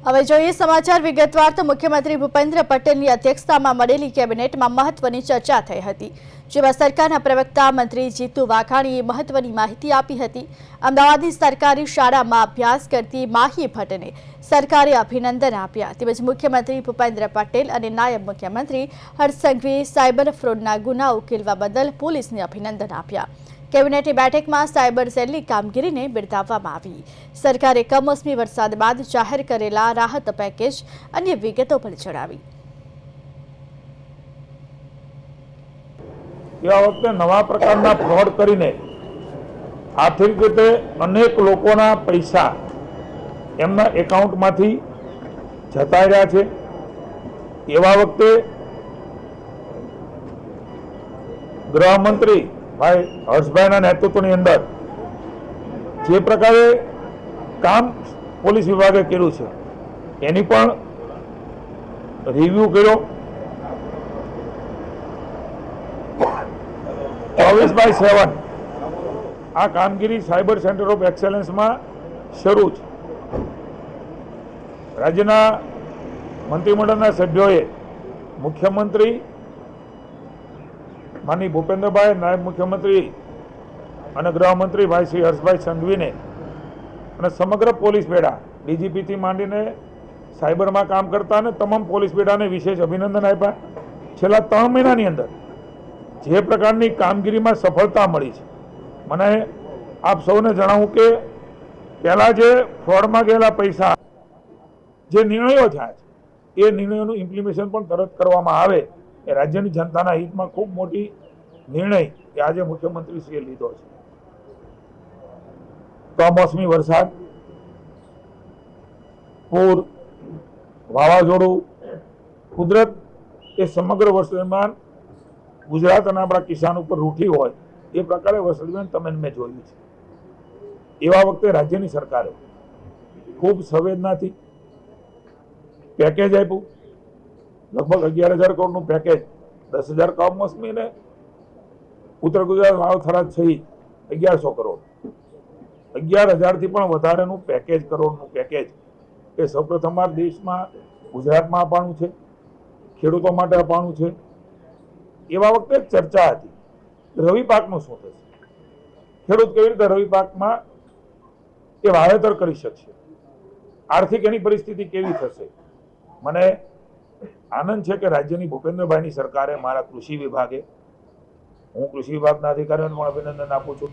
હવે જોઈએ સમાચાર વિગતવાર તો મુખ્યમંત્રી ભૂપેન્દ્ર પટેલની અધ્યક્ષતામાં મળેલી કેબિનેટમાં મહત્વની ચર્ચા થઈ હતી, જેમાં સરકારના પ્રવક્તા મંત્રી જીતુ વાઘાણીએ મહત્વની માહિતી આપી હતી। અમદાવાદની સરકારી શાળામાં અભ્યાસ કરતી માહી ભટ્ટને સરકારે અભિનંદન આપ્યા। તેમજ મુખ્યમંત્રી ભૂપેન્દ્ર પટેલ અને નાયબ મુખ્યમંત્રી હર્ષ સંઘવીએ સાયબર ફ્રોડના ગુના ઉકેલવા બદલ પોલીસને અભિનંદન આપ્યા। કેબિનેટની બેઠકમાં સાયબર સેલની કામગીરીને બિરદાવવામાં આવી। સરકારે કમોસમી વરસાદ બાદ જાહેર કરેલા રાહત પેકેજ અન્ય વિગતો પણ જણાવી। આ વખતે નવા પ્રકારના ફ્રોડ કરીને આર્થિક રીતે અનેક લોકોના પૈસા એમના એકાઉન્ટમાંથી જતા રહ્યા છે। એવા વખતે ગૃહમંત્રી ભાई हर्षभाई नेतृत्व अंदर जे प्रकारे काम पोलीस विभागे कर्युं छे एनी पण रिव्यू कर्यो। 24/7 आ कामगीरी साइबर सेंटर ऑफ एक्सेलन्स में शरू छे। राज्यना मंत्रिमंडलना सभ्योए मुख्यमंत्री माननीय भूपेन्द्र भाई, नायब मुख्यमंत्री और गृहमंत्री भाई श्री हर्षभाई संघवी ने समग्र पोलीस बेड़ा डीजीपी थी मांडीने साइबर में काम करता ने तमाम पोलीस बेड़ा ने विशेष अभिनंदन आप्या। छेल्ला 3 महीनानी अंदर जे प्रकारनी कामगीरी में सफलता मळी छे, मने आप सौने जणावुं के पहेला जे फ्रॉड में गयेला पैसा जे निर्णयो थया छे ए निर्णयोनुं इम्प्लिमेशन पण तरत करवामां आवे ए राज्यनी जनताना हित में खूब मोटी निर्णय आज मुख्यमंत्रीश्रीए लीधो छे। कमोसमी वरसाद, पूर, वावाझोडुं, कुदरत ए समग्र वर्ष दरमियान गुजरात अने आपणा किसान पर रूठी होय ए प्रकारे वर्ष दरमियान तमे मैं जोयुं छे। एवा वखते राज्यनी सरकारे खूब संवेदनाथी पेकेज आप्युं। लगभग 11,000 करोड़ पैकेज, 10,000 कमोसमी ने उत्तर गुजरात वावथरा सहित 1100 करोड़, 11,000 थी पण वधारेनुं पैकेज, करोड़नुं पैकेज ए सौप्रथमवार देश में गुजरात में आपवानुं छे, खेडूतो माटे आपवानुं छे। एवा वखते चर्चा हती रवि पाकनुं शुं थशे, खेडूत केवी रीते रवि पाकमां ए वावेतर करी शकशे, आर्थिक एनी परिस्थिति केवी थशे। मने आनंद है कि राज्य भूपेन्द्र भाई सरकारे मारा कृषि विभागे, हूँ कृषि विभागना अधिकारीओने अभिनंदन आपू छूं।